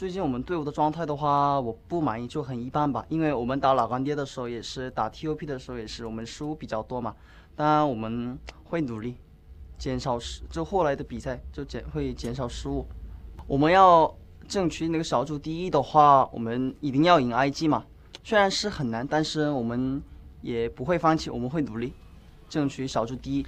最近我们队伍的状态的话，我不满意，就很一般吧。因为我们打老干爹的时候也是，打 TOP 的时候也是，我们失误比较多嘛。当然我们会努力减少就后来的比赛就会减少失误。我们要争取那个小组第一的话，我们一定要赢 IG 嘛。虽然是很难，但是我们也不会放弃，我们会努力争取小组第一。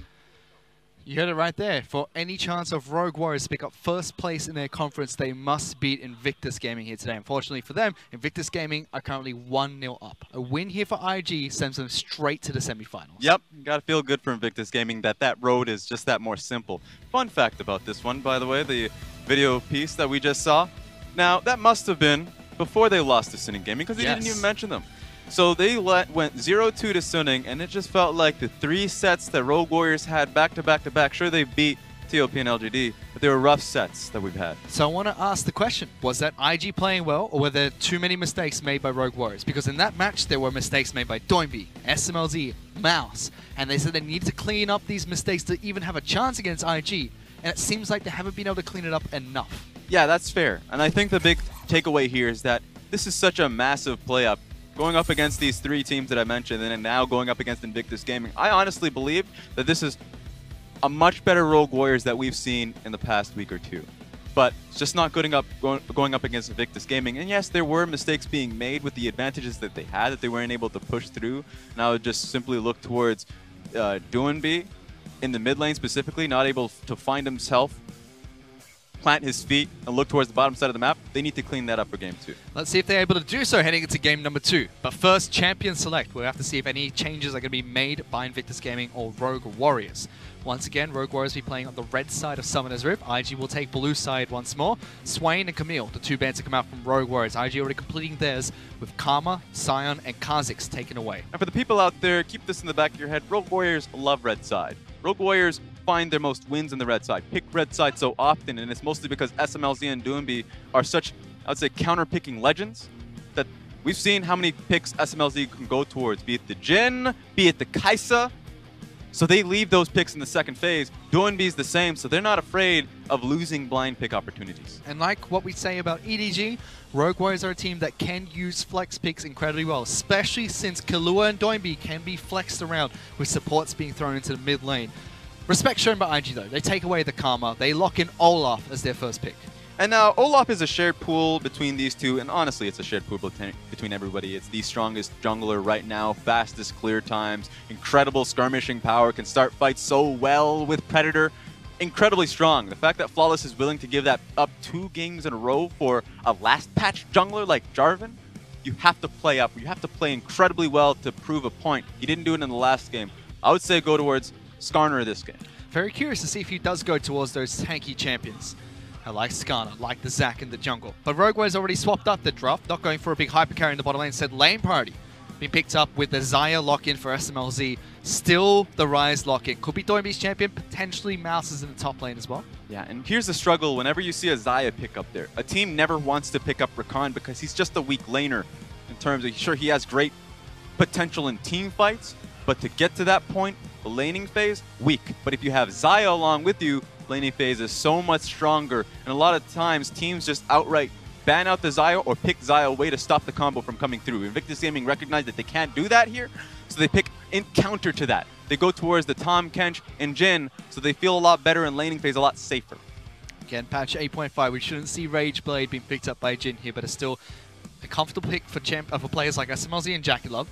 You heard it right there. For any chance of Rogue Warriors to pick up first place in their conference, they must beat Invictus Gaming here today. Unfortunately for them, Invictus Gaming are currently 1-0 up. A win here for IG sends them straight to the semifinals. Yep, gotta feel good for Invictus Gaming that road is just that more simple. Fun fact about this one, by the way, the video piece that we just saw. Now, that must have been before they lost to Sinning Gaming, because they didn't even mention them. So they went 0-2 to Suning, and it just felt like the 3 sets that Rogue Warriors had back to back to back. Sure, they beat TOP and LGD, but they were rough sets that we've had. So I want to ask the question, was that IG playing well, or were there too many mistakes made by Rogue Warriors? Because in that match, there were mistakes made by Doinby, SMLZ, Mouse, and they said they needed to clean up these mistakes to even have a chance against IG, and it seems like they haven't been able to clean it up enough. Yeah, that's fair. And I think the big takeaway here is that this is such a massive play-up. Going up against these 3 teams that I mentioned, and then now going up against Invictus Gaming, I honestly believe that this is a much better Rogue Warriors that we've seen in the past week or 2. But it's just not going up against Invictus Gaming. And yes, there were mistakes being made with the advantages that they had that they weren't able to push through. And I would just simply look towards Doinby in the mid lane specifically, not able to find himself, plant his feet, and look towards the bottom side of the map. They need to clean that up for game 2. Let's see if they're able to do so heading into game number 2. But first, Champion Select. We'll have to see if any changes are going to be made by Invictus Gaming or Rogue Warriors. Once again, Rogue Warriors will be playing on the red side of Summoner's Rift. IG will take blue side once more. Swain and Camille, the 2 bans to come out from Rogue Warriors. IG already completing theirs with Karma, Sion, and Kha'Zix taken away. And for the people out there, keep this in the back of your head. Rogue Warriors love red side. Rogue Warriors find their most wins in the red side, pick red side so often, and it's mostly because SMLZ and Doinby are such, I would say, counter-picking legends that we've seen how many picks SMLZ can go towards, be it the Jhin, be it the Kai'Sa. So they leave those picks in the second phase. Doinby's the same, so they're not afraid of losing blind pick opportunities. And like what we say about EDG, Rogue Warriors are a team that can use flex picks incredibly well, especially since Kahlua and Doinby can be flexed around with supports being thrown into the mid lane. Respect shown by IG though. They take away the Karma. They lock in Olaf as their first pick. And now Olaf is a shared pool between these 2, and honestly it's a shared pool between everybody. It's the strongest jungler right now, fastest clear times, incredible skirmishing power, can start fights so well with Predator. Incredibly strong. The fact that Flawless is willing to give that up 2 games in a row for a last patch jungler like Jarvan, you have to play up. You have to play incredibly well to prove a point. He didn't do it in the last game. I would say go towards Skarner this game. Very curious to see if he does go towards those tanky champions. I like Skarner, like the Zac in the jungle. But Rogue Warriors already swapped up the draft, not going for a big hyper carry in the bottom lane, instead lane priority. Being picked up with the Xayah lock-in for SMLZ. Still the Ryze lock-in. Could be Doinby's champion, potentially Mouse's in the top lane as well. Yeah, and here's the struggle whenever you see a Xayah pick up there. A team never wants to pick up Rakan because he's just a weak laner in terms of, sure, he has great potential in team fights, but to get to that point, the laning phase, weak. But if you have Xayah along with you, laning phase is so much stronger. And a lot of times, teams just outright ban out the Xayah or pick Xayah away to stop the combo from coming through. Invictus Gaming recognize that they can't do that here, so they pick in counter to that. They go towards the Tahm Kench and Jhin, so they feel a lot better in laning phase, a lot safer. Again, patch 8.5, we shouldn't see Rage Blade being picked up by Jhin here, but it's still a comfortable pick for players like SMLZ and Jackie Love.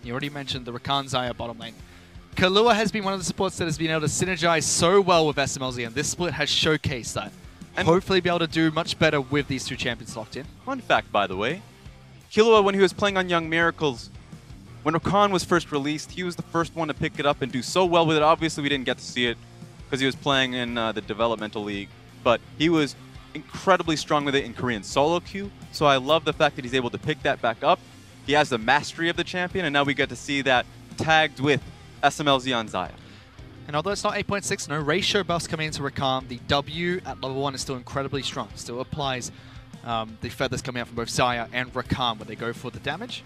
You already mentioned the Rakan Xayah bottom lane. Kahlua has been one of the supports that has been able to synergize so well with SMLZ, and this split has showcased that. And hopefully be able to do much better with these 2 champions locked in. Fun fact, by the way, Kahlua, when he was playing on Young Miracles, when Rakan was first released, he was the first one to pick it up and do so well with it. Obviously, we didn't get to see it because he was playing in the developmental league, but he was incredibly strong with it in Korean solo queue, so I love the fact that he's able to pick that back up. He has the mastery of the champion, and now we get to see that tagged with SMLZ on Xayah. And although it's not 8.6, no ratio buffs coming into Rakan, the W at level 1 is still incredibly strong. Still applies the feathers coming out from both Xayah and Rakan when they go for the damage.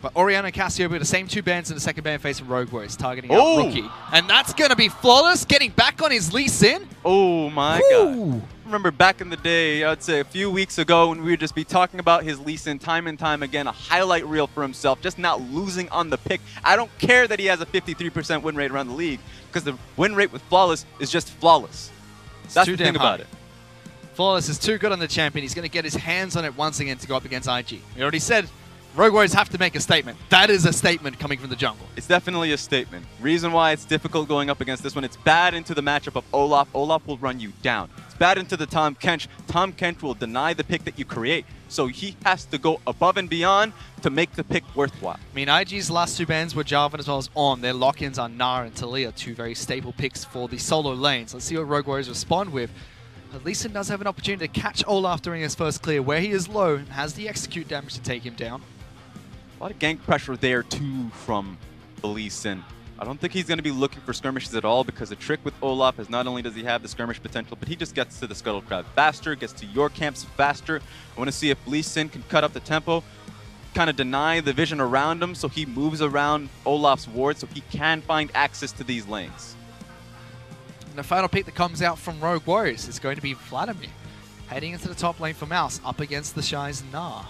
But Oriana and Cassiopeia, the same 2 bans in the second ban facing Rogue Warriors, targeting out Rookie. And that's going to be flawless, getting back on his Lee Sin. Oh my god. Remember back in the day, I'd say a few weeks ago, when we would just be talking about his Lee Sin time and time again, a highlight reel for himself, just not losing on the pick. I don't care that he has a 53% win rate around the league, because the win rate with Flawless is just flawless. That's the thing about it. Flawless is too good on the champion. He's going to get his hands on it once again to go up against IG. We already said Rogue Warriors have to make a statement. That is a statement coming from the jungle. It's definitely a statement. Reason why it's difficult going up against this one, it's bad into the matchup of Olaf. Olaf will run you down. It's bad into the Tahm Kench. Tahm Kench will deny the pick that you create. So he has to go above and beyond to make the pick worthwhile. I mean, IG's last 2 bans were Jarvan as well as On. Their lock-ins are Gnar and Taliyah, 2 very staple picks for the solo lanes. Let's see what Rogue Warriors respond with. But Lee Sin does have an opportunity to catch Olaf during his first clear, where he is low and has the execute damage to take him down. A lot of gank pressure there too from the Lee Sin. I don't think he's going to be looking for skirmishes at all, because the trick with Olaf is not only does he have the skirmish potential, but he just gets to the Scuttle Crab faster, gets to your camps faster. I want to see if Lee Sin can cut up the tempo, kind of deny the vision around him, so he moves around Olaf's ward so he can find access to these lanes. And the final pick that comes out from Rogue Warriors is going to be Vladimir, heading into the top lane for Mouse, up against the Shy's Gnar.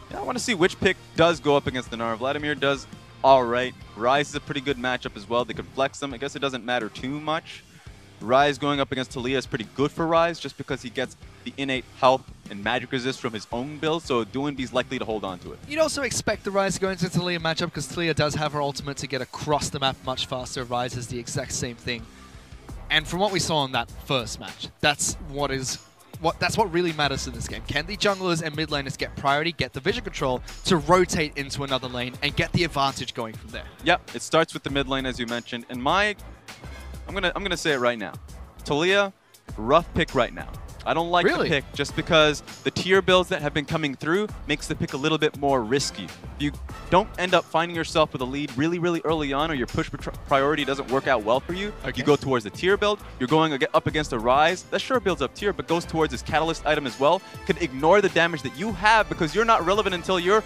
Yeah, I want to see which pick does go up against the Gnar. Vladimir does alright. Ryze is a pretty good matchup as well. They can flex them. I guess it doesn't matter too much. Ryze going up against Taliyah is pretty good for Ryze, just because he gets the innate health and magic resist from his own build, so Doinby's likely to hold on to it. You'd also expect the Ryze to go into the Taliyah matchup, because Taliyah does have her ultimate to get across the map much faster. Ryze is the exact same thing. And from what we saw in that first match, that's what really matters in this game. Can the junglers and mid laners get priority, get the vision control to rotate into another lane and get the advantage going from there? Yep, it starts with the mid lane, as you mentioned. And I'm gonna say it right now. Taliyah, rough pick right now. I don't like the pick just because the tier builds that have been coming through makes the pick a little bit more risky. If you don't end up finding yourself with a lead really, really early on, or your push priority doesn't work out well for you, you go towards the tier build, you're going up against a Ryze, that sure builds up tier, but goes towards his Catalyst item as well, can ignore the damage that you have because you're not relevant until your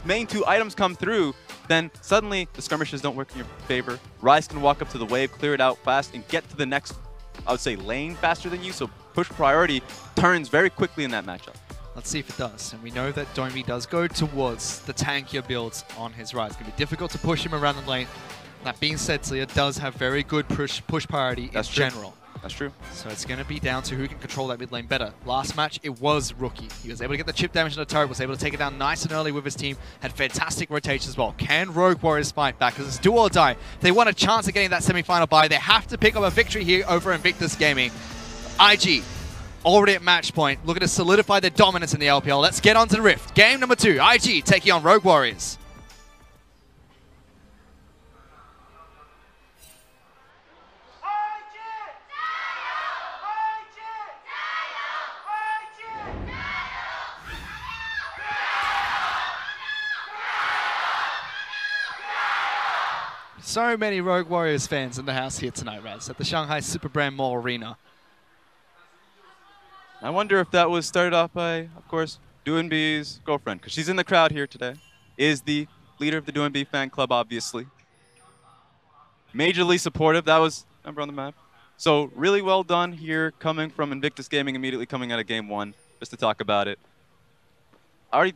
main 2 items come through. Then suddenly the skirmishes don't work in your favor. Ryze can walk up to the wave, clear it out fast, and get to the next, I would say, lane faster than you, so push priority turns very quickly in that matchup. Let's see if it does. And we know that Doinby does go towards the tankier builds on his Ryze. It's going to be difficult to push him around the lane. That being said, Taliyah does have very good push priority in general. That's true. So it's going to be down to who can control that mid lane better. Last match, it was Rookie. He was able to get the chip damage on the turret, was able to take it down nice and early with his team, had fantastic rotation as well. Can Rogue Warriors fight back? Because it's do or die. If they want a chance of getting that semi-final bye, they have to pick up a victory here over Invictus Gaming. IG, already at match point, looking to solidify their dominance in the LPL. Let's get on to the Rift. Game number 2, IG taking on Rogue Warriors. So many Rogue Warriors fans in the house here tonight, Raz, at the Shanghai Super Brand Mall Arena. I wonder if that was started off by, of course, Doinby's girlfriend, because she's in the crowd here today, is the leader of the Doinby fan club, obviously. Majorly supportive. That was number on the map. So really well done here, coming from Invictus Gaming, immediately coming out of Game 1, just to talk about it. I already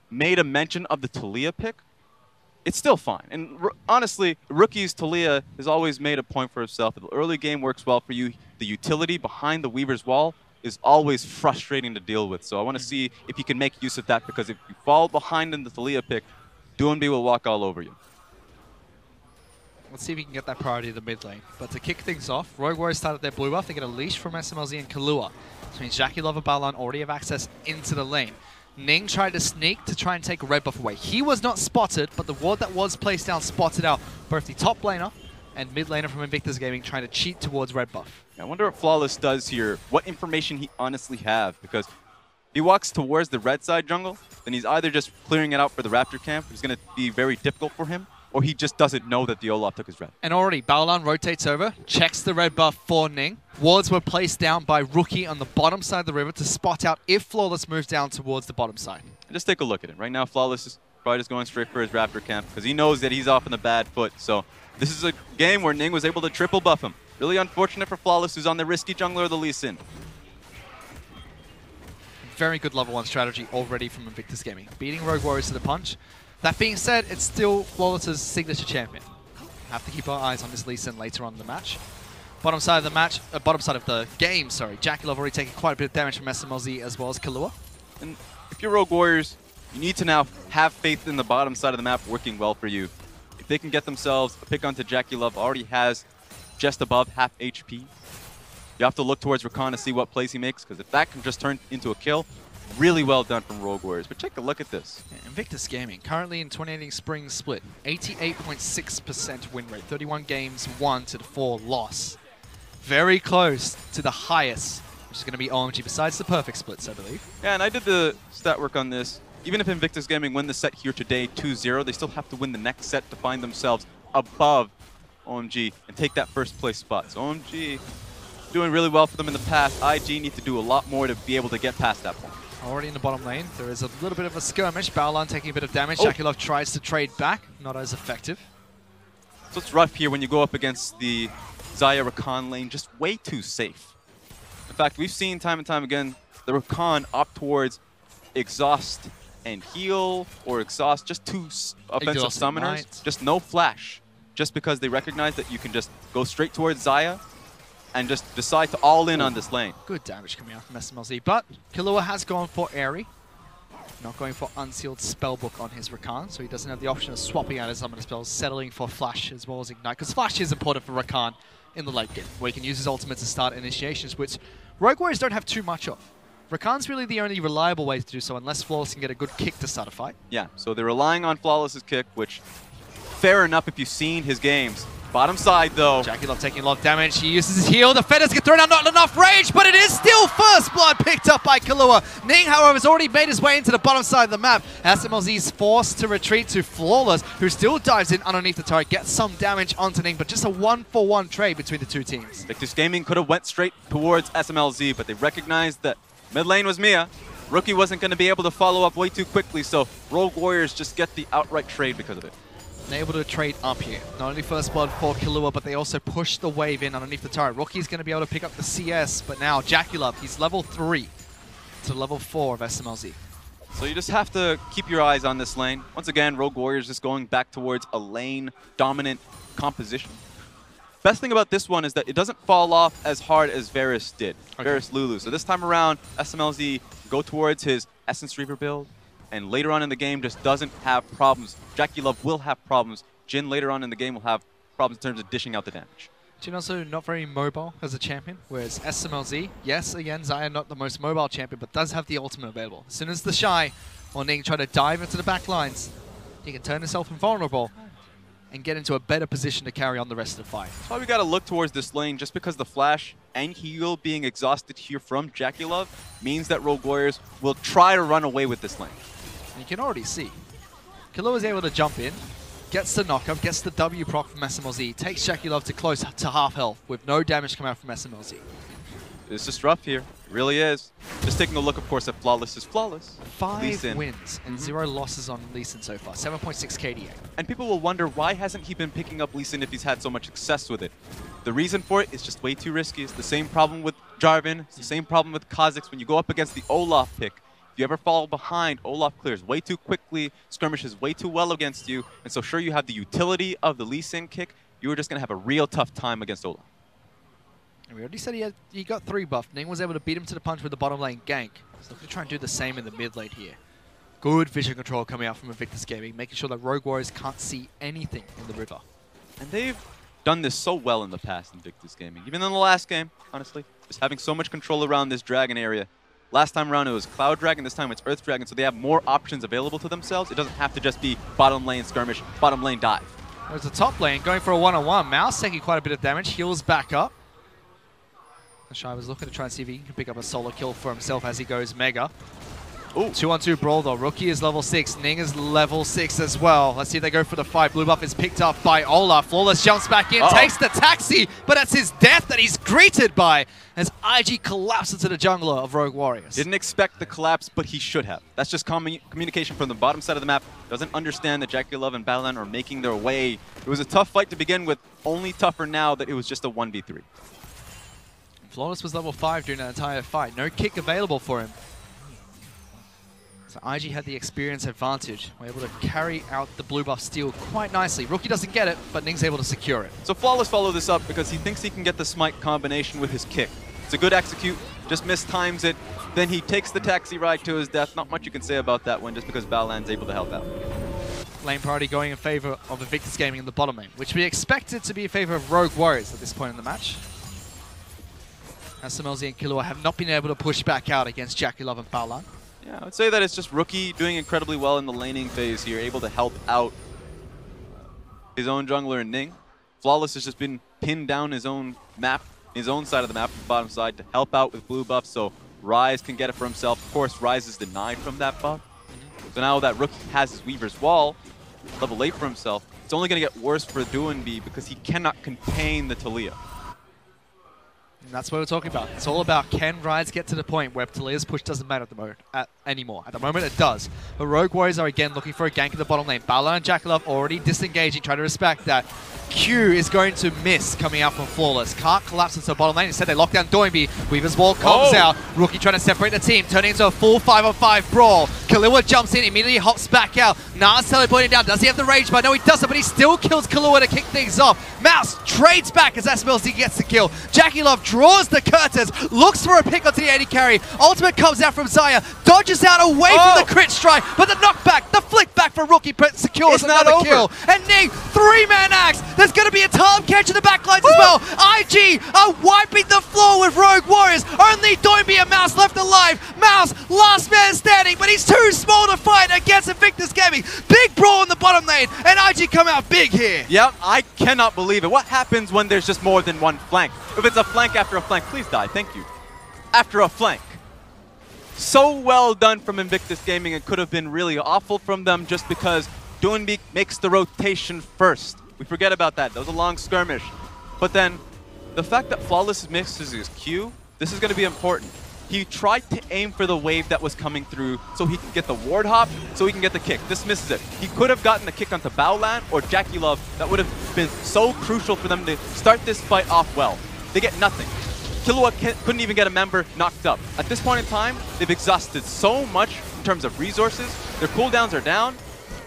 made a mention of the Taliyah pick. It's still fine. And honestly, Rookie's Taliyah has always made a point for himself. If the early game works well for you, the utility behind the Weaver's Wall is always frustrating to deal with. So I want to see if you can make use of that, because if you fall behind in the Taliyah pick, Doinby will walk all over you. Let's see if we can get that priority in the mid lane. But to kick things off, Rogue Warriors started their blue buff. They get a leash from SMLZ and Kahlua. Which means Jackie Love and Balan already have access into the lane. Ning tried to sneak to try and take a red buff away. He was not spotted, but the ward that was placed down spotted out both the top laner and mid laner from Invictus Gaming trying to cheat towards red buff. I wonder what Flawless does here, what information he honestly have, because if he walks towards the red side jungle, then he's either just clearing it out for the Raptor camp, which is going to be very difficult for him, or he just doesn't know that the Olaf took his red. And already, Balan rotates over, checks the red buff for Ning. Wards were placed down by Rookie on the bottom side of the river to spot out if Flawless moves down towards the bottom side. And just take a look at it. Right now, Flawless is Probably just going straight for his Raptor camp because he knows that he's off on the bad foot. So this is a game where Ning was able to triple buff him. Really unfortunate for Flawless, who's on the risky jungler of the Lee Sin. Very good level 1 strategy already from Invictus Gaming. Beating Rogue Warriors to the punch. That being said, it's still Flawless's signature champion. Have to keep our eyes on this Lee Sin later on in the match. Bottom side of the match, bottom side of the game, sorry. JackeyLove already taking quite a bit of damage from SMLZ as well as Kahlua. And if you're Rogue Warriors, you need to now have faith in the bottom side of the map working well for you. If they can get themselves a pick onto JackeyLove, already has just above half HP. You have to look towards Rakan to see what plays he makes, because if that can just turn into a kill, really well done from Rogue Warriors. But take a look at this. Yeah, Invictus Gaming, currently in 2018 Spring Split, 88.6% win rate, 31 games won to the 4 loss. Very close to the highest, which is going to be OMG, besides the perfect splits, I believe. Yeah, and I did the stat work on this. Even if Invictus Gaming win the set here today 2-0, they still have to win the next set to find themselves above OMG and take that first place spot. So OMG doing really well for them in the past. IG need to do a lot more to be able to get past that point. Already in the bottom lane, there is a little bit of a skirmish. Baolan taking a bit of damage. Oh. JackeyLove tries to trade back, not as effective. So it's rough here when you go up against the Xayah Rakan lane, just way too safe. In fact, we've seen time and time again the Rakan opt towards exhaust and heal, or exhaust, just two offensive summoners, just no flash, just because they recognize that you can just go straight towards Xayah and just decide to all in on this lane. Good damage coming out from SMLZ, but Kahlua has gone for Airy. Not going for Unsealed Spellbook on his Rakan, so he doesn't have the option of swapping out his summoner spells, settling for Flash as well as Ignite, because Flash is important for Rakan in the late game, where he can use his ultimate to start initiations, which Rogue Warriors don't have too much of. Rakan's really the only reliable way to do so, unless Flawless can get a good kick to start a fight. Yeah, so they're relying on Flawless's kick, which, fair enough if you've seen his games. Bottom side, though. JackeyLove taking a lot of damage. He uses his heal. The Feathers get thrown out, not enough rage, but it is still first blood picked up by Kahlua. Ning, however, has already made his way into the bottom side of the map. SMLZ is forced to retreat to Flawless, who still dives in underneath the turret, gets some damage onto Ning, but just a 1-for-1 trade between the two teams. Invictus Gaming could have went straight towards SMLZ, but they recognized that mid lane was Mia. Rookie wasn't going to be able to follow up way too quickly, so Rogue Warriors just get the outright trade because of it. They're able to trade up here. Not only first blood for Kahlua, but they also push the wave in underneath the turret. Rookie's going to be able to pick up the CS, but now JackeyLove, he's level 3 to level 4 of SMLZ. So you just have to keep your eyes on this lane. Once again, Rogue Warriors just going back towards a lane-dominant composition. Best thing about this one is that it doesn't fall off as hard as Varus did, Varus Lulu. So this time around, SMLZ go towards his Essence Reaver build, and later on in the game just doesn't have problems. JackeyLove will have problems. Jhin later on in the game will have problems in terms of dishing out the damage. Jhin also not very mobile as a champion, whereas SMLZ, yes, again, Xayah not the most mobile champion, but does have the ultimate available. As soon as the Shy or Ning try to dive into the back lines, he can turn himself invulnerable and get into a better position to carry on the rest of the fight. That's why we got to look towards this lane, just because the flash and heal being exhausted here from JackeyLove means that Rogue Warriors will try to run away with this lane. And you can already see, Kahlua is able to jump in, gets the knockup, gets the W proc from SMLZ, takes JackeyLove to close to half health with no damage coming out from SMLZ. It's just rough here. It really is. Just taking a look, of course, at Flawless is Flawless. 5 wins and 0 losses on Lee Sin so far, 7.6 KDA. And people will wonder, why hasn't he been picking up Lee Sin if he's had so much success with it? The reason for it is just way too risky. It's the same problem with Jarvan. It's the same problem with Kha'Zix. When you go up against the Olaf pick, if you ever fall behind, Olaf clears way too quickly, skirmishes way too well against you, and so sure you have the utility of the Lee Sin kick, you were just going to have a real tough time against Olaf. And we already said he got 3 buff. Ning was able to beat him to the punch with the bottom lane gank. He's looking to try and do the same in the mid lane here. Good vision control coming out from Invictus Gaming, making sure that Rogue Warriors can't see anything in the river. And they've done this so well in the past in Invictus Gaming. Even in the last game, honestly, just having so much control around this dragon area. Last time around it was Cloud Dragon, this time it's Earth Dragon, so they have more options available to themselves. It doesn't have to just be bottom lane skirmish, bottom lane dive. There's the top lane going for a 1-on-1. Mouse taking quite a bit of damage, heals back up. Shy was looking to try and see if he can pick up a solo kill for himself as he goes Mega. Ooh. 2-on-2 brawl though. Rookie is level 6. Ning is level 6 as well. Let's see if they go for the fight. Blue buff is picked up by Ola. Flawless jumps back in, takes the taxi, but that's his death that he's greeted by as IG collapses to the jungler of Rogue Warriors. Didn't expect the collapse, but he should have. That's just communication from the bottom side of the map. Doesn't understand that JackeyLove and Battleland are making their way. It was a tough fight to begin with, only tougher now that it was just a 1v3. Flawless was level 5 during that entire fight. No kick available for him. So IG had the experience advantage. We're able to carry out the blue buff steal quite nicely. Rookie doesn't get it, but Ning's able to secure it. So Flawless followed this up because he thinks he can get the smite combination with his kick. It's a good execute, just mistimes it. Then he takes the taxi ride to his death. Not much you can say about that one just because Battleland's able to help out. Lane priority going in favor of Invictus Gaming in the bottom lane, which we expected to be in favor of Rogue Warriors at this point in the match. As SMLZ and Killua have not been able to push back out against JackeyLove and Battleland. Yeah, I would say that it's just Rookie doing incredibly well in the laning phase here, able to help out his own jungler and Ning. Flawless has just been pinned down his own map, his own side of the map, the bottom side, to help out with blue buff so Ryze can get it for himself. Of course, Ryze is denied from that buff. So now that Rookie has his Weaver's Wall, level 8 for himself, it's only going to get worse for Doinb because he cannot contain the Taliyah. And that's what we're talking about. It's all about, can Ryze get to the point where Talia's push doesn't matter anymore. At the moment it does. But Rogue Warriors are again looking for a gank in the bottom lane. Battleland and JackeyLove already disengaging, trying to respect that. Q is going to miss coming out from Flawless. Can't collapse into the bottom lane. Instead they lock down Doinb. Weaver's Wall comes out. Rookie trying to separate the team, turning into a full 5-on-5 brawl. Killua jumps in, immediately hops back out. Nas teleporting down. Does he have the rage? But no, he doesn't, but he still kills Killua to kick things off. Mouse trades back as SMLZ gets the kill. JackeyLove draws the curtains, looks for a pick onto the AD carry. Ultimate comes out from Xayah, dodges out away from the crit strike, but the knockback, the flick back for Rookie secures another kill. And Ning, 3-man axe. There's going to be a Tom catch in the backlines as well. IG are wiping the floor with Rogue Warriors. Only Doinb and Mouse left alive. Mouse, last man standing, but he's too small to fight against Invictus Gaming. Big brawl in the bottom lane, and IG come out big here. Yep, I cannot believe it. What happens when there's just more than one flank? If it's a flank after a flank, please die, thank you. After a flank. So well done from Invictus Gaming. It could have been really awful from them just because Doinb makes the rotation first. We forget about that. That was a long skirmish. But then, the fact that Flawless misses his Q, this is going to be important. He tried to aim for the wave that was coming through so he can get the ward hop, so he can get the kick. This misses it. He could have gotten the kick onto Battleland or JackeyLove. That would have been so crucial for them to start this fight off well. They get nothing. Killua couldn't even get a member knocked up. At this point in time, they've exhausted so much in terms of resources. Their cooldowns are down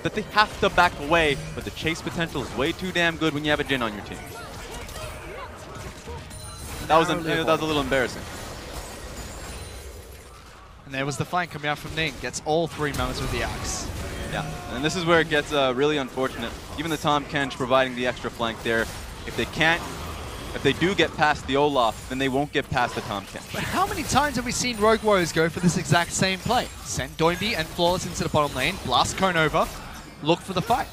that they have to back away, but the chase potential is way too damn good when you have a Jhin on your team. That was a little embarrassing. And there was the flank coming out from Ning. Gets all 3 members with the axe. Yeah, and this is where it gets really unfortunate. Even the Tahm Kench providing the extra flank there. If they do get past the Olaf, then they won't get past the Tahm Kench. But how many times have we seen Rogue Warriors go for this exact same play? Send Doinb and Flawless into the bottom lane, blast Cone over, look for the fight.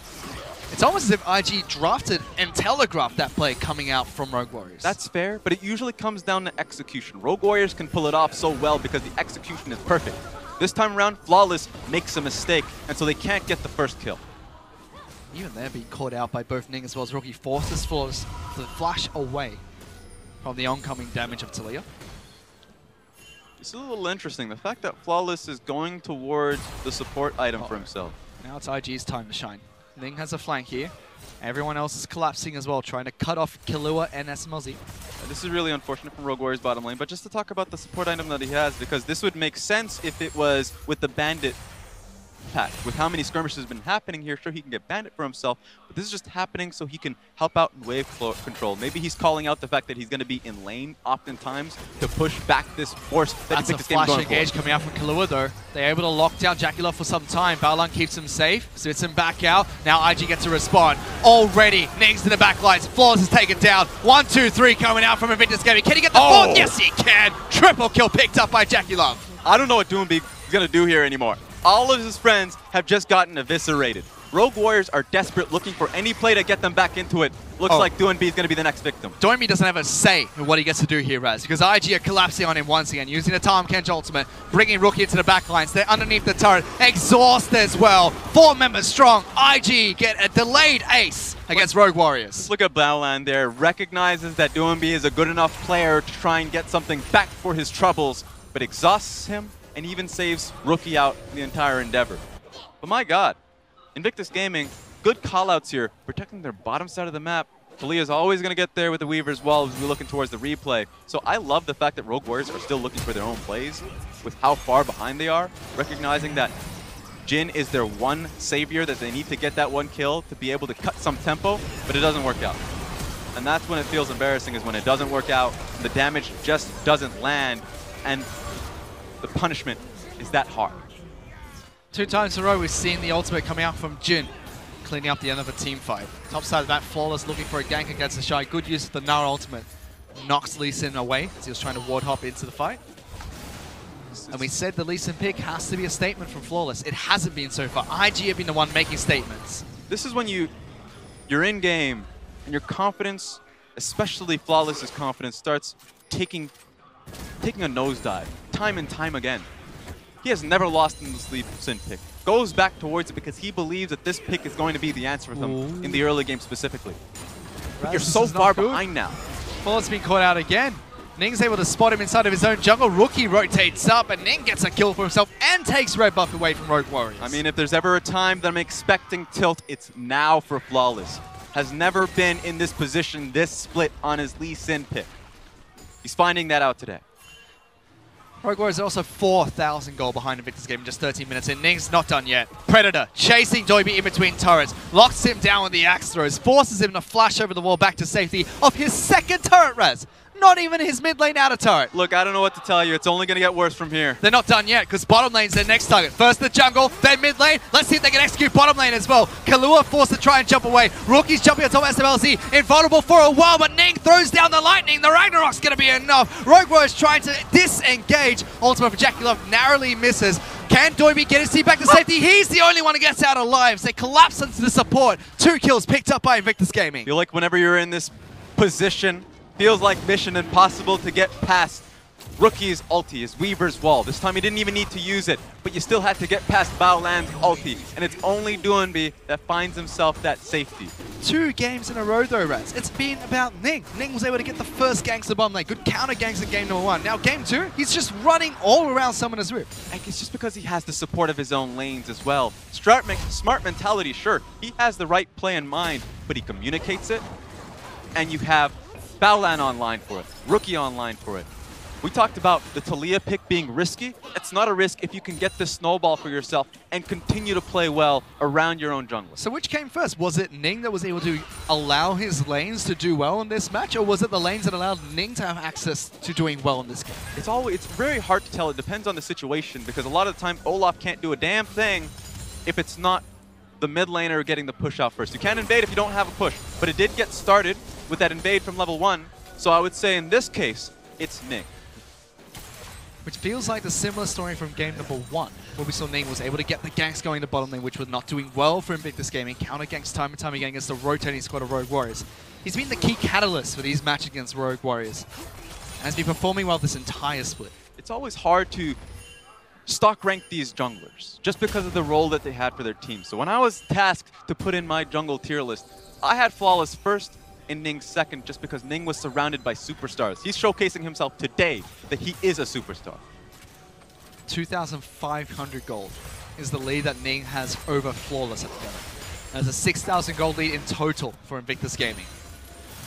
It's almost as if IG drafted and telegraphed that play coming out from Rogue Warriors. That's fair, but it usually comes down to execution. Rogue Warriors can pull it off so well because the execution is perfect. This time around, Flawless makes a mistake, and so they can't get the first kill. Even they're being caught out by both Ning as well as Rookie. Forces Flawless to flash away from the oncoming damage of Taliyah. It's a little interesting. The fact that Flawless is going towards the support item for himself. Now it's IG's time to shine. Ning has a flank here. Everyone else is collapsing as well, trying to cut off Killua and SMLZ. This is really unfortunate from Rogue Warriors bottom lane, but just to talk about the support item that he has, because this would make sense if it was with the Bandit pack. With how many skirmishes have been happening here, sure, he can get Bandit for himself, but this is just happening so he can help out in wave control. Maybe he's calling out the fact that he's going to be in lane oftentimes to push back this force that That's a flash engage coming out from Killua though. They're able to lock down JackeyLove for some time. Battleland keeps him safe, spits him back out. Now IG gets to respond. Already, Ning's to the back lines. Flawless is taken down. 1, 2, 3 coming out from Invictus Gaming. Can he get the fourth? Yes, he can. Triple kill picked up by JackeyLove. I don't know what Doinb is going to do here anymore. All of his friends have just gotten eviscerated. Rogue Warriors are desperate, looking for any play to get them back into it. Looks like DoinB is going to be the next victim. DoinB doesn't have a say in what he gets to do here, Raz, because IG are collapsing on him once again, using the Tahm Kench ultimate, bringing Rookie into the backlines. They're underneath the turret, exhausted as well. 4 members strong. IG get a delayed ace against Rogue Warriors. Just look at Blauland there. Recognizes that DoinB is a good enough player to try and get something back for his troubles, but exhausts him and even saves Rookie out in the entire endeavor. But my God, Invictus Gaming, good callouts here, protecting their bottom side of the map. Talia's always going to get there with the Weaver as well as we're looking towards the replay. So I love the fact that Rogue Warriors are still looking for their own plays with how far behind they are, recognizing that Jin is their one savior, that they need to get that one kill to be able to cut some tempo, but it doesn't work out. And that's when it feels embarrassing, is when it doesn't work out, the damage just doesn't land, and the punishment is that hard. 2 times in a row we've seen the ultimate coming out from Jin, cleaning up the end of a team fight. Top side of that, Flawless looking for a gank against the Shy. Good use of the Nara ultimate. Knocks Lee Sin away as he was trying to ward hop into the fight. And we said the Lee Sin pick has to be a statement from Flawless. It hasn't been so far. IG have been the one making statements. This is when you're in game and your confidence, especially Flawless's confidence, starts taking a nosedive time and time again. He has never lost in the Lee Sin pick. Goes back towards it because he believes that this pick is going to be the answer for them in the early game specifically. But you're so far behind now. Flawless being caught out again. Ning's able to spot him inside of his own jungle. Rookie rotates up, and Ning gets a kill for himself and takes red buff away from Rogue Warriors. I mean, if there's ever a time that I'm expecting tilt, it's now for Flawless. Has never been in this position, this split on his Lee Sin pick. He's finding that out today. Rogue Warriors are also 4,000 gold behind Invictus game in just 13 minutes in. Ning's not done yet. Predator chasing DoinB in between turrets. Locks him down with the axe throws. Forces him to flash over the wall back to safety of his second turret res. Not even his mid lane outer turret. Look, I don't know what to tell you. It's only going to get worse from here. They're not done yet, because bottom lane's their next target. First the jungle, then mid lane. Let's see if they can execute bottom lane as well. Kahlua forced to try and jump away. Rookie's jumping on top of SMLZ. Invulnerable for a while, but Ning throws down the lightning. The Ragnarok's going to be enough. Rogue Warriors trying to disengage. Ultimate for Jackie Love narrowly misses. Can DoinB get his team back to safety? He's the only one who gets out alive. They collapse into the support. 2 kills picked up by Invictus Gaming. I feel like whenever you're in this position, feels like mission impossible to get past Rookie's ulti, his Weaver's wall. This time he didn't even need to use it, but you still had to get past Baoland's ulti. And it's only DoinB that finds himself that safety. 2 games in a row though, Raz. It's been about Ning. Ning was able to get the first ganks to bottom lane. Good counter ganks in game number 1. Now game 2, he's just running all around Summoner's Rift. And it's just because he has the support of his own lanes as well. Smart mentality, sure. He has the right play in mind, but he communicates it. And you have Baoland online for it, Rookie online for it. We talked about the Talia pick being risky. It's not a risk if you can get the snowball for yourself and continue to play well around your own jungle. So which came first? Was it Ning that was able to allow his lanes to do well in this match, or was it the lanes that allowed Ning to have access to doing well in this game? It's very hard to tell. It depends on the situation, because a lot of the time Olaf can't do a damn thing if it's not the mid laner getting the push out first. You can't invade if you don't have a push, but it did get started with that invade from level 1. So I would say in this case, it's Ning. Which feels like the similar story from game number 1, where we saw Ning was able to get the ganks going to bottom lane, which was not doing well for Invictus Gaming. Counter ganks time and time again against the rotating squad of Rogue Warriors. He's been the key catalyst for these matches against Rogue Warriors, and has been performing well this entire split. It's always hard to stock rank these junglers, just because of the role that they had for their team. So when I was tasked to put in my jungle tier list, I had Flawless first and Ning second, just because Ning was surrounded by superstars. He's showcasing himself today that he is a superstar. 2,500 gold is the lead that Ning has over Flawless at the moment. There's a 6,000 gold lead in total for Invictus Gaming.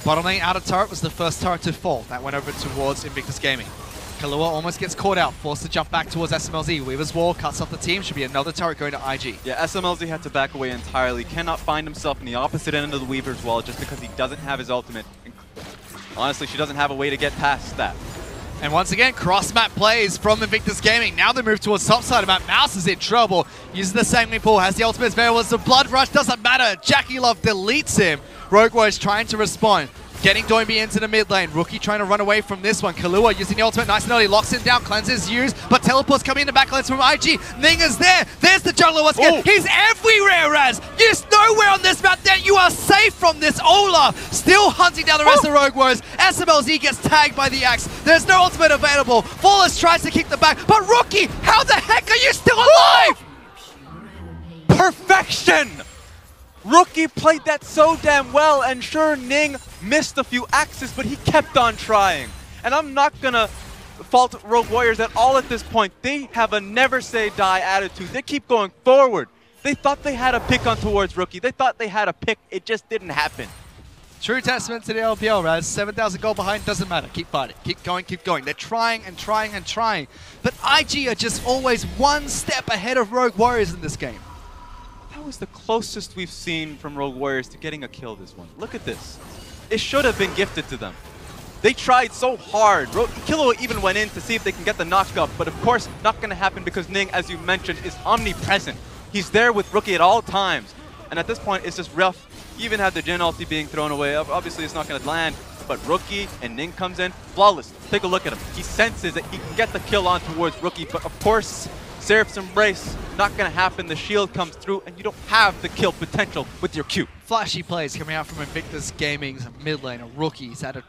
Bottom lane outer turret was the first turret to fall. That went over towards Invictus Gaming. Kahlua almost gets caught out, forced to jump back towards SMLZ. Weaver's wall cuts off the team. Should be another turret going to IG. Yeah, SMLZ had to back away entirely. Cannot find himself in the opposite end of the Weaver's wall just because he doesn't have his ultimate. And honestly, she doesn't have a way to get past that. And once again, cross-map plays from Invictus Gaming. Now they move towards top side of map. Mouse is in trouble. Uses the Sanguine Pool, has the ultimate available. It's the Blood Rush, doesn't matter. Jackie Love deletes him. Rogue Warriors trying to respond. Getting Doinby into the mid lane. Rookie trying to run away from this one. Kahlua using the ultimate nice and early. Locks him down. Cleanses used. But teleports coming in the back lanes from IG. Ninga's there. There's the jungler once again. He's everywhere, Raz. There's nowhere on this map that you are safe from this. Olaf still hunting down the rest of the Rogue Warriors. SMLZ gets tagged by the axe. There's no ultimate available. Flawless tries to kick the back. But Rookie, how the heck are you still alive? Perfection! Rookie played that so damn well, and sure, Ning missed a few axes, but he kept on trying. And I'm not gonna fault Rogue Warriors at all at this point. They have a never say die attitude. They keep going forward. They thought they had a pick on towards Rookie. They thought they had a pick. It just didn't happen. True testament to the LPL, Raz. 7,000 gold behind, doesn't matter. Keep fighting. Keep going, keep going. They're trying and trying and trying. But IG are just always one step ahead of Rogue Warriors in this game. That was the closest we've seen from Rogue Warriors to getting a kill this one. Look at this. It should have been gifted to them. They tried so hard. Killua even went in to see if they can get the knock up, but of course not going to happen because Ning, as you mentioned, is omnipresent. He's there with Rookie at all times. And at this point, it's just rough. You even have the Jhin ulti being thrown away. Obviously, it's not going to land, but Rookie and Ning comes in. Flawless. Take a look at him. He senses that he can get the kill on towards Rookie, but of course, Seraph's Embrace, not going to happen. The shield comes through, and you don't have the kill potential with your Q. Flashy plays coming out from Invictus Gaming's mid lane. Rookie. He's had a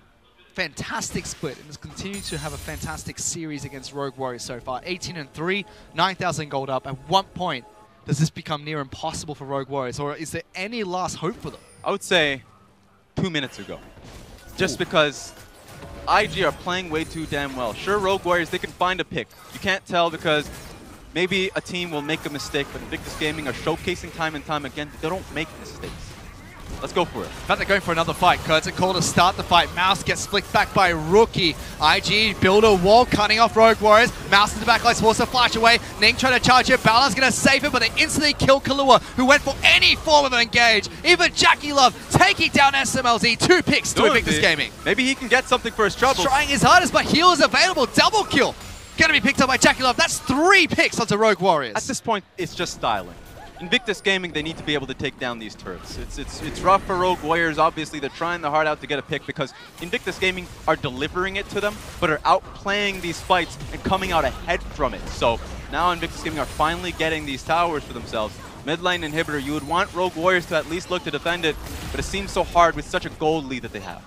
fantastic split and has continued to have a fantastic series against Rogue Warriors so far. 18-3, 9,000 gold up. At what point does this become near impossible for Rogue Warriors, or is there any last hope for them? I would say 2 minutes ago. Just because IG are playing way too damn well. Sure, Rogue Warriors, they can find a pick. You can't tell because maybe a team will make a mistake, but Invictus Gaming are showcasing time and time again that they don't make mistakes. Let's go for it. In fact, they're going for another fight. Kurt's a call to start the fight. Mouse gets flicked back by Rookie. IG build a wall, cutting off Rogue Warriors. Mouse in the back line, forced to flash away. Ning trying to charge it. Balan's going to save it, but they instantly kill Kahlua, who went for any form of engage. Even Jackie Love taking down SMLZ. 2 picks to Invictus Gaming. Maybe he can get something for his trouble. Trying his hardest, but heal is available. Double kill. Going to be picked up by Jackie Love. That's 3 picks onto Rogue Warriors. At this point, it's just styling. Invictus Gaming, they need to be able to take down these turrets. It's rough for Rogue Warriors. Obviously, they're trying their heart out to get a pick because Invictus Gaming are delivering it to them, but are outplaying these fights and coming out ahead from it. So now Invictus Gaming are finally getting these towers for themselves. Mid lane inhibitor, you would want Rogue Warriors to at least look to defend it, but it seems so hard with such a gold lead that they have.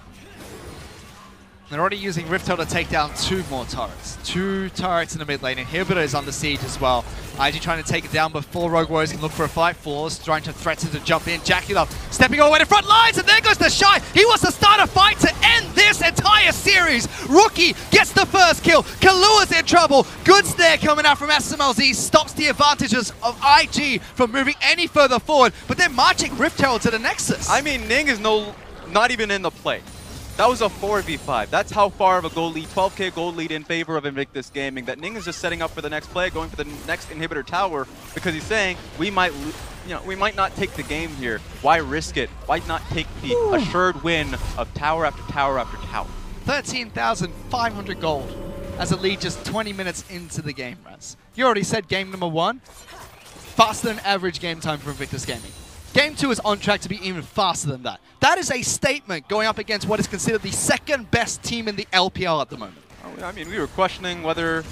They're already using Riftail to take down 2 more turrets. 2 turrets in the mid lane. Inhibitor is under siege as well. IG trying to take it down before Rogue Warriors can look for a fight. Flawless trying to threaten to jump in. Jackie Love stepping all the way to front lines, and there goes the Shy. He wants to start a fight to end this entire series. Rookie gets the first kill. Kahlua's in trouble. Good snare coming out from SMLZ. Stops the advantages of IG from moving any further forward, but they're marching Riftail to the Nexus. I mean, Ning is not even in the play. That was a 4v5. That's how far of a gold lead, 12k gold lead in favor of Invictus Gaming, that Ning is just setting up for the next play, going for the next inhibitor tower, because he's saying we might not take the game here. Why risk it? Why not take the assured win of tower after tower after tower? 13,500 gold as a lead just 20 minutes into the game, Raz. You already said game number 1, faster than average game time for Invictus Gaming. Game 2 is on track to be even faster than that. That is a statement going up against what is considered the 2nd best team in the LPL at the moment. I mean, we were questioning whether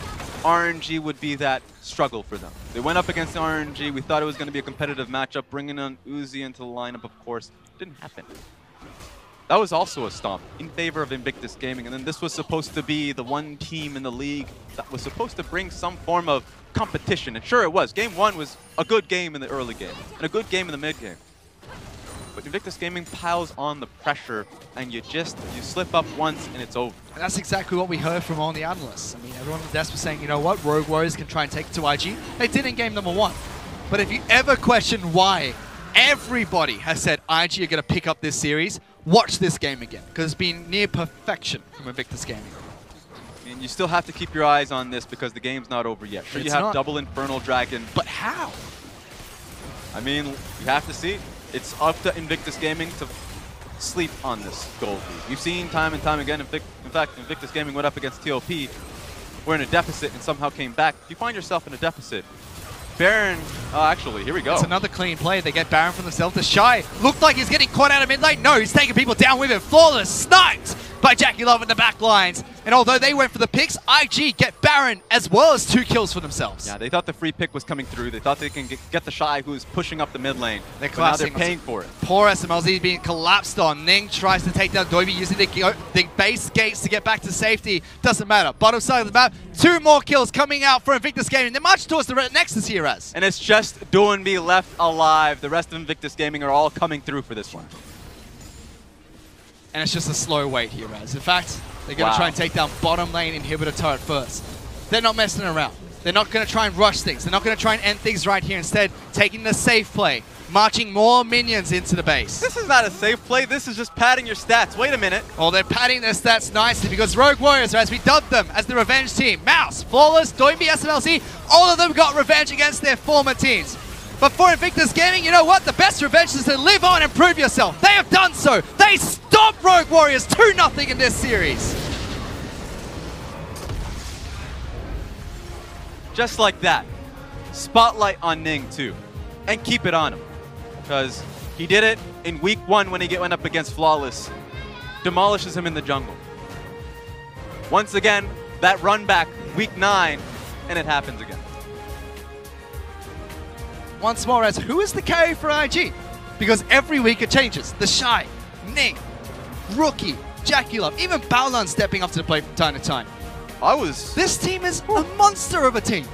RNG would be that struggle for them. They went up against RNG. We thought it was going to be a competitive matchup. Bringing on Uzi into the lineup, of course, didn't happen. That was also a stomp in favor of Invictus Gaming. And then this was supposed to be the one team in the league that was supposed to bring some form of competition. And sure it was. Game 1 was a good game in the early game and a good game in the mid game. But Invictus Gaming piles on the pressure, and you slip up once and it's over. And that's exactly what we heard from all the analysts. I mean, everyone on the desk was saying, you know what, Rogue Warriors can try and take it to IG. They did in game number 1. But if you ever question why everybody has said IG are going to pick up this series, watch this game again, because it's been near perfection from Invictus Gaming. I mean, you still have to keep your eyes on this because the game's not over yet. Sure, you have double Infernal Dragon. But how? I mean, you have to see. It's up to Invictus Gaming to sleep on this gold lead. You've seen time and time again. In fact, Invictus Gaming went up against TOP. We're in a deficit and somehow came back. If you find yourself in a deficit, Baron, oh, actually, here we go. It's another clean play. They get Baron from themselves. The Shy looked like he's getting caught out of mid lane. No, he's taking people down with him. Flawless, sniped by JackeyLove in the back lines. And although they went for the picks, IG get Baron as well as 2 kills for themselves. Yeah, they thought the free pick was coming through. They thought they can get the Shy who's pushing up the mid lane. They're but now they're collapsing. paying for it. Poor SMLZ being collapsed on. Ning tries to take down Doiby using the base gates to get back to safety. Doesn't matter. Bottom side of the map, 2 more kills coming out for Invictus Gaming. They're marching towards the Nexus here, Raz. And it's just Doinby left alive. The rest of Invictus Gaming are all coming through for this one. And it's just a slow wait here, Raz. In fact, they're going to try and take down bottom lane inhibitor turret first. They're not messing around. They're not going to try and rush things. They're not going to try and end things right here. Instead, taking the safe play, marching more minions into the base. This is not a safe play. This is just padding your stats. Wait a minute. Oh, they're padding their stats nicely because Rogue Warriors, as we dubbed them as the revenge team, Mouse, Flawless, Doinby, SMLZ, all of them got revenge against their former teams. But for Invictus Gaming, you know what? The best revenge is to live on and prove yourself. They have done so. They stopped Rogue Warriors 2-0 in this series. Just like that. Spotlight on Ning too. And keep it on him. Because he did it in week 1 when he went up against Flawless. Demolishes him in the jungle. Once again, that run back, week 9, and it happens again. Once more, as who is the carry for IG? Because every week it changes. The Shy, Ning, Rookie, JackeyLove, even Baolan stepping up to the plate from time to time. This team is a monster of a team.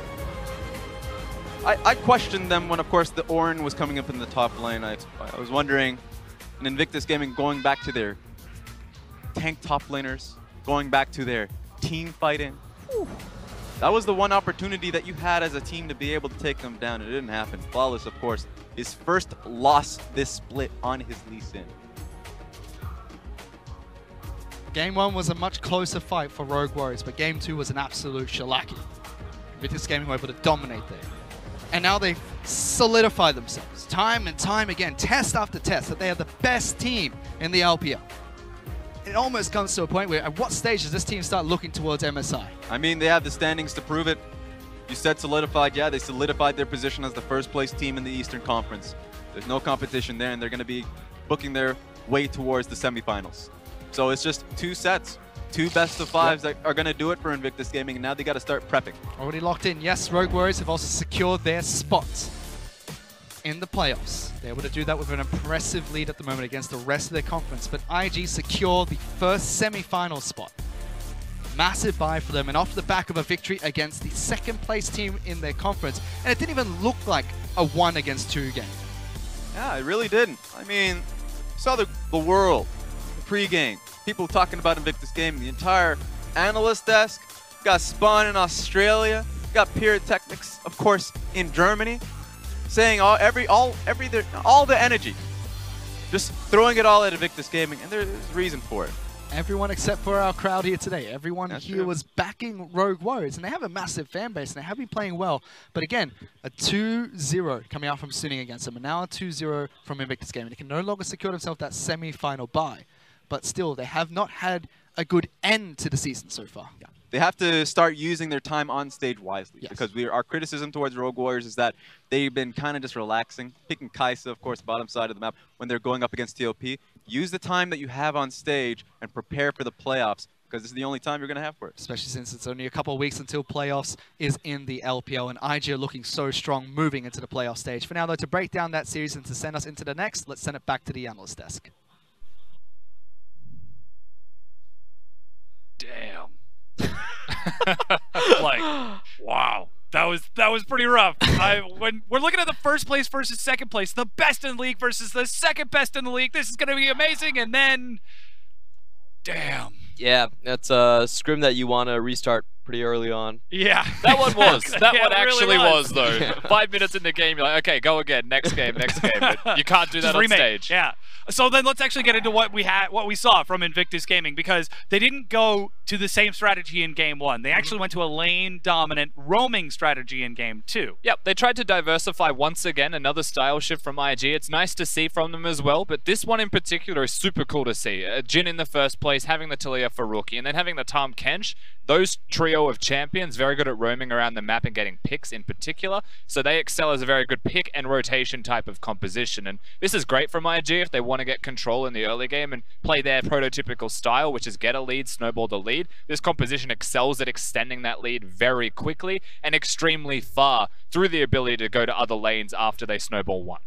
I questioned them when, of course, the Ornn was coming up in the top lane. I was wondering, in Invictus Gaming, going back to their tank top laners, going back to their team fighting. Whew. That was the one opportunity that you had as a team to be able to take them down. It didn't happen. Flawless, of course, his first loss this split on his Lee Sin. Game 1 was a much closer fight for Rogue Warriors, but Game 2 was an absolute shellacking. Invictus Gaming were able to dominate there. And now they've solidified themselves time and time again, test after test, that they are the best team in the LPL. It almost comes to a point where, at what stage does this team start looking towards MSI? I mean, they have the standings to prove it. You said solidified. Yeah, they solidified their position as the first place team in the Eastern Conference. There's no competition there, and they're going to be booking their way towards the semifinals. So it's just 2 sets, 2 best of 5s that are going to do it for Invictus Gaming, and now they got to start prepping. Already locked in. Yes, Rogue Warriors have also secured their spots in the playoffs. They're able to do that with an impressive lead at the moment against the rest of their conference, but IG secure the first semi-final spot. Massive buy for them, and off the back of a victory against the second place team in their conference, and it didn't even look like a 1 against 2 game. Yeah, it really didn't. I mean, you saw the world, the pre-game, people talking about Invictus Gaming, the entire analyst desk, got Spawn in Australia, got Pyrotechnics, of course, in Germany, saying all the energy, just throwing it all at Invictus Gaming, and there's reason for it. Everyone except for our crowd here today. Everyone That's here true. was backing Rogue Warriors, and they have a massive fan base, and they have been playing well. But again, a 2-0 coming out from Suning against them, and now a 2-0 from Invictus Gaming. They can no longer secure themselves that semi-final bye, but still, they have not had a good end to the season so far. Yeah. They have to start using their time on stage wisely, Yes. because our criticism towards Rogue Warriors is that they've been kind of just relaxing, picking Kaisa, of course, bottom side of the map, when they're going up against TOP. Use the time that you have on stage and prepare for the playoffs, because this is the only time you're going to have for it. Especially since it's only a couple of weeks until playoffs is in the LPL, and IG are looking so strong moving into the playoff stage. For now, though, to break down that series and to send us into the next, let's send it back to the analyst desk. Damn. Like, wow. That was pretty rough. When we're looking at the first place versus second place, the best in the league versus the second best in the league, this is going to be amazing. And then, damn. Yeah, that's a scrim that you want to restart pretty early on. Yeah. That one was. That one actually was, though. 5 minutes in the game, you're like, okay, go again, next game, next game. But you can't do that on remake. stage. Yeah. So then let's actually get into what we saw from Invictus Gaming, because they didn't go to the same strategy in game 1. They actually went to a lane dominant roaming strategy in game 2. Yep, they tried to diversify once again, another style shift from IG. It's nice to see from them as well, but this one in particular is super cool to see. Jin in the first place, having the Talia for rookie, and then having the Tahm Kench. Those trio of champions, very good at roaming around the map and getting picks in particular, so they excel as a very good pick and rotation type of composition. And this is great from IG if they want to get control in the early game and play their prototypical style, which is get a lead, snowball the lead. This composition excels at extending that lead very quickly and extremely far through the ability to go to other lanes after they snowball one.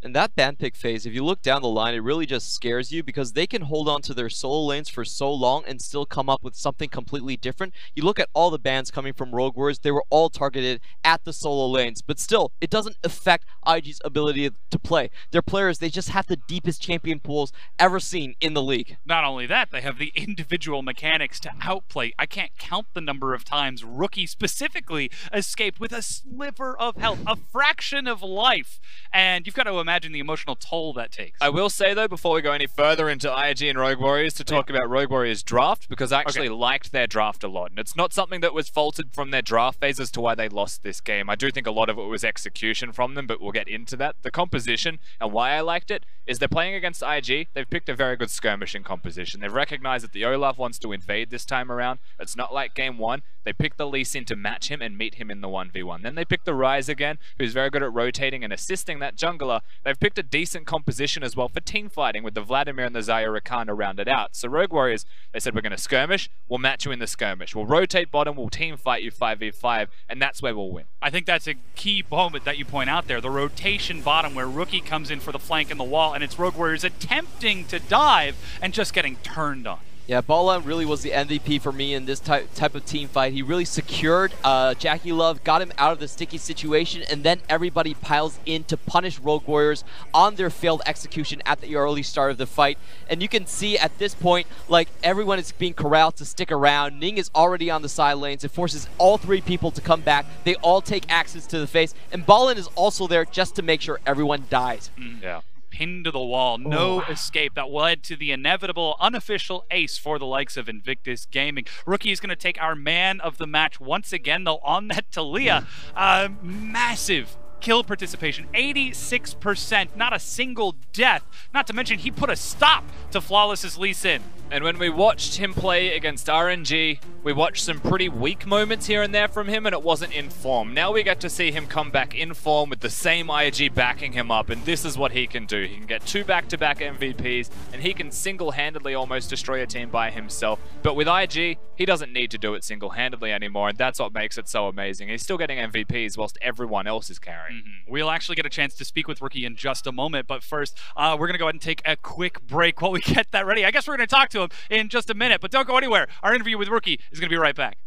And that ban pick phase, if you look down the line, it really just scares you because they can hold on to their solo lanes for so long and still come up with something completely different. You look at all the bans coming from Rogue Warriors, they were all targeted at the solo lanes, but still, it doesn't affect IG's ability to play. Their players, they just have the deepest champion pools ever seen in the league. Not only that, they have the individual mechanics to outplay. I can't count the number of times Rookie specifically escaped with a sliver of health, a fraction of life, and you've got to imagine the emotional toll that takes. I will say though, before we go any further into IG and Rogue Warriors, to talk about Rogue Warriors draft, because I actually liked their draft a lot, and it's not something that was faulted from their draft phase as to why they lost this game. I do think a lot of it was execution from them, but we'll get into that. The composition and why I liked it is they're playing against IG. They've picked a very good skirmishing composition. They've recognized that the Olaf wants to invade this time around. It's not like game 1. They picked the Lee Sin to match him and meet him in the 1v1. Then they picked the Ryze again, who's very good at rotating and assisting that jungler. They've picked a decent composition as well for team fighting with the Vladimir and the Xayah Rakan to round it out. So Rogue Warriors, they said, we're going to skirmish, we'll match you in the skirmish. We'll rotate bottom, we'll team fight you 5v5, and that's where we'll win. I think that's a key moment that you point out there, the rotation bottom where Rookie comes in for the flank and the wall, and it's Rogue Warriors attempting to dive and just getting turned on. Yeah, Bala really was the MVP for me in this type of team fight. He really secured Jackie Love, got him out of the sticky situation, and then everybody piles in to punish Rogue Warriors on their failed execution at the early start of the fight. And you can see at this point, like, everyone is being corralled to stick around. Ning is already on the side lanes. It forces all 3 people to come back. They all take axes to the face, and Ballin is also there just to make sure everyone dies. Yeah. Pinned to the wall, no escape. That led to the inevitable unofficial ace for the likes of Invictus Gaming. Rookie is going to take our man of the match once again, though, on that Talia. Massive kill participation, 86%, not a single death. Not to mention, he put a stop to Flawless's Lee Sin. And when we watched him play against RNG, we watched some pretty weak moments here and there from him, and it wasn't in form. Now we get to see him come back in form with the same IG backing him up, and this is what he can do. He can get 2 back-to-back MVPs, and he can single-handedly almost destroy a team by himself. But with IG, he doesn't need to do it single-handedly anymore, and that's what makes it so amazing. He's still getting MVPs whilst everyone else is carrying. We'll actually get a chance to speak with Rookie in just a moment, but first, we're going to go ahead and take a quick break while we get that ready. I guess we're going to talk to him in just a minute, but don't go anywhere. Our interview with Rookie is going to be right back.